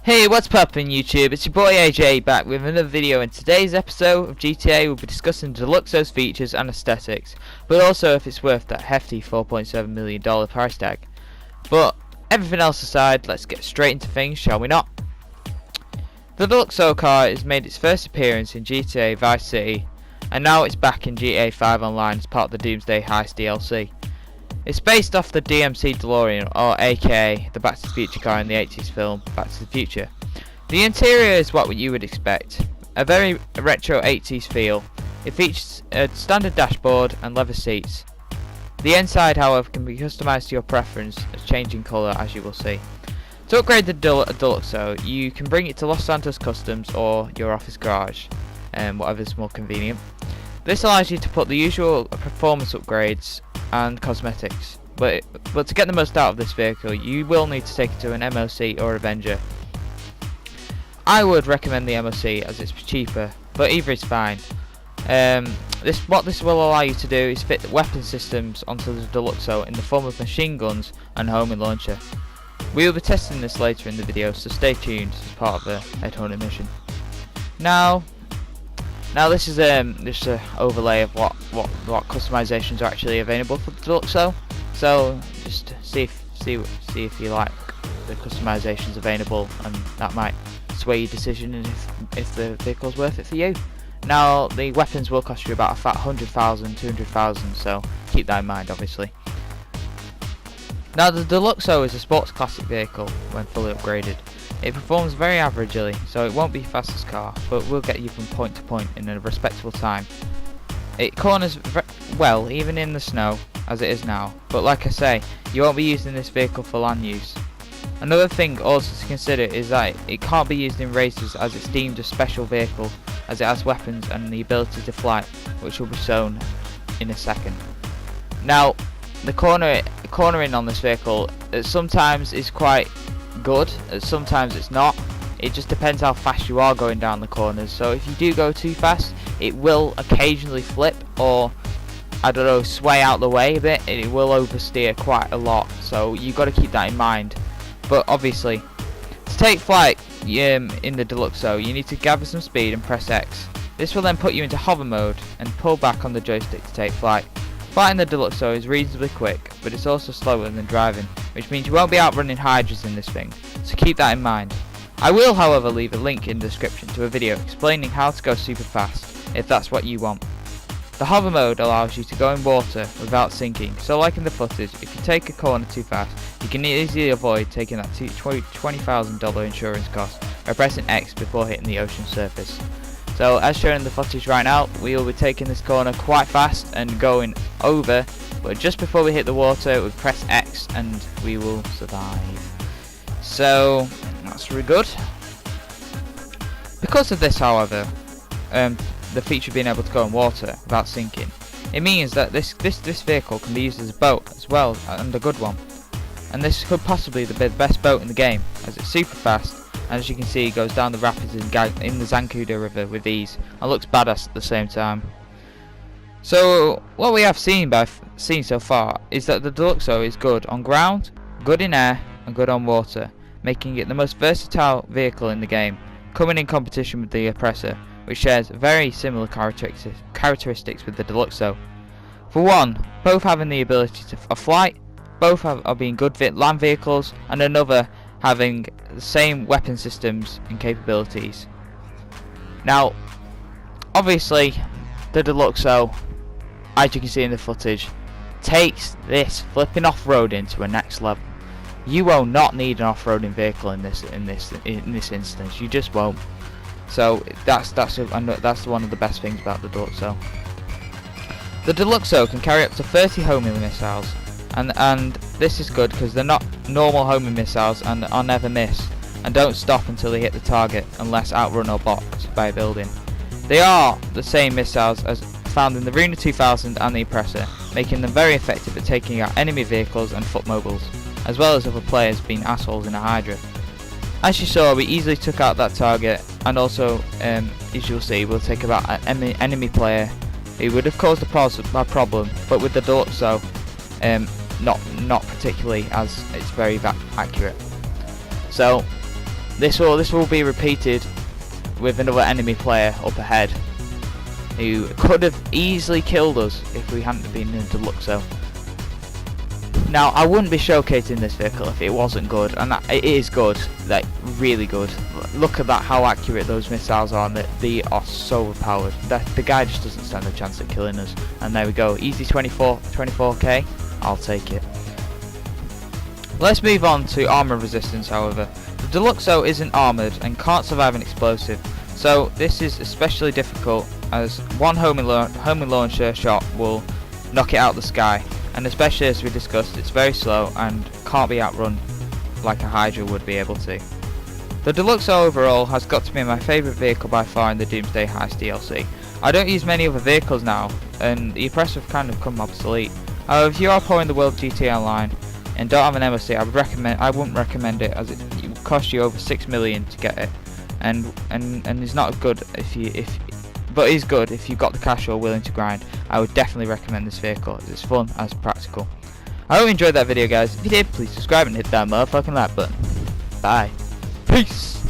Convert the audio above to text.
Hey, what's poppin' YouTube? It's your boy AJ back with another video. In today's episode of GTA we'll be discussing Deluxo's features and aesthetics, but also if it's worth that hefty $4.7 million price tag. But everything else aside, let's get straight into things, shall we not? The Deluxo car has made its first appearance in GTA Vice City, and now it's back in GTA 5 Online as part of the Doomsday Heist DLC. It's based off the DMC DeLorean, or aka the Back to the Future car in the 80s film Back to the Future. The interior is what you would expect, a very retro 80s feel. It features a standard dashboard and leather seats. The inside, however, can be customised to your preference, as changing colour as you will see. To upgrade the Deluxo, you can bring it to Los Santos Customs or your office garage, whatever's more convenient. This allows you to put the usual performance upgrades and cosmetics, but to get the most out of this vehicle you will need to take it to an MOC or Avenger. I would recommend the MOC as it's cheaper, but either is fine. What this will allow you to do is fit the weapon systems onto the Deluxo in the form of machine guns and homing launcher. We will be testing this later in the video, so stay tuned as part of the headhunting mission. Now this is just an overlay of what customizations are actually available for the Deluxo. So just see if you like the customizations available, and that might sway your decision and if the vehicle's worth it for you. Now the weapons will cost you about a fat 100,000, 200,000, so keep that in mind obviously. Now the Deluxo is a sports classic vehicle when fully upgraded. It performs very averagely, so it won't be the fastest car, but will get you from point to point in a respectable time. It corners well even in the snow, as it is now, but like I say, you won't be using this vehicle for land use. Another thing also to consider is that it can't be used in races, as it's deemed a special vehicle, as it has weapons and the ability to fly, which will be shown in a second. Now, the cornering on this vehicle sometimes is quite good, sometimes it's not. It just depends how fast you are going down the corners. So if you do go too fast, it will occasionally flip, or I don't know, sway out the way a bit, and it will oversteer quite a lot, so you got to keep that in mind. But obviously, to take flight in the Deluxo, you need to gather some speed and press X. This will then put you into hover mode and pull back on the joystick to take flight. Flight in the Deluxo is reasonably quick, but it's also slower than driving, which means you won't be outrunning hydras in this thing, so keep that in mind. I will however leave a link in the description to a video explaining how to go super fast, if that's what you want. The hover mode allows you to go in water without sinking, so like in the footage, if you take a corner too fast, you can easily avoid taking that $20,000 insurance cost by pressing X before hitting the ocean surface. So as shown in the footage right now, we will be taking this corner quite fast and going over, but just before we hit the water we press X and we will survive. So that's really good. Because of this, however, the feature of being able to go in water without sinking, it means that this vehicle can be used as a boat as well, and a good one. And this could possibly be the best boat in the game, as it's super fast, and as you can see it goes down the rapids in the Zancudo River with ease, and looks badass at the same time. So what we have seen so far is that the Deluxo is good on ground, good in air, and good on water, making it the most versatile vehicle in the game, coming in competition with the Oppressor, which shares very similar characteristics with the Deluxo. For one, both having the ability to flight, both are being good land vehicles, and another having the same weapon systems and capabilities. Now, obviously, the Deluxo, as you can see in the footage, takes this flipping off-roading to a next level. You will not need an off-roading vehicle in this instance. You just won't. So that's one of the best things about the Deluxo. The Deluxo can carry up to 30 homing missiles, and this is good because they're not normal homing missiles and are never missed, and don't stop until they hit the target unless outrun or blocked by a building. They are the same missiles as found in the Runa 2000 and the Oppressor, making them very effective at taking out enemy vehicles and foot mobiles, as well as other players being assholes in a Hydra. As you saw, we easily took out that target, and also, as you'll see, we'll take about an enemy player who would have caused a problem, but with the Deluxo, not particularly, as it's very accurate. So This will be repeated with another enemy player up ahead, who could have easily killed us if we hadn't been in Deluxo. Now, I wouldn't be showcasing this vehicle if it wasn't good, and it is good, like really good. Look at that, how accurate those missiles are, and they are so overpowered. The guy just doesn't stand a chance at killing us. And there we go, easy 24k, I'll take it. Let's move on to armor resistance, however. The Deluxo isn't armoured and can't survive an explosive, so this is especially difficult as one homing launcher shot will knock it out of the sky, and especially as we discussed, it's very slow and can't be outrun like a Hydra would be able to. The Deluxo overall has got to be my favourite vehicle by far in the Doomsday Heist DLC. I don't use many other vehicles now, and the oppressive kind of become obsolete. However, if you are pouring the world GTA Online and don't have an MOC, I wouldn't recommend it, as it would cost you over 6 million to get it, and it's not good but is good if you've got the cash or willing to grind. I would definitely recommend this vehicle as it's fun as practical. I hope you enjoyed that video, guys. If you did, please subscribe and hit that motherfucking like button. Bye. Peace.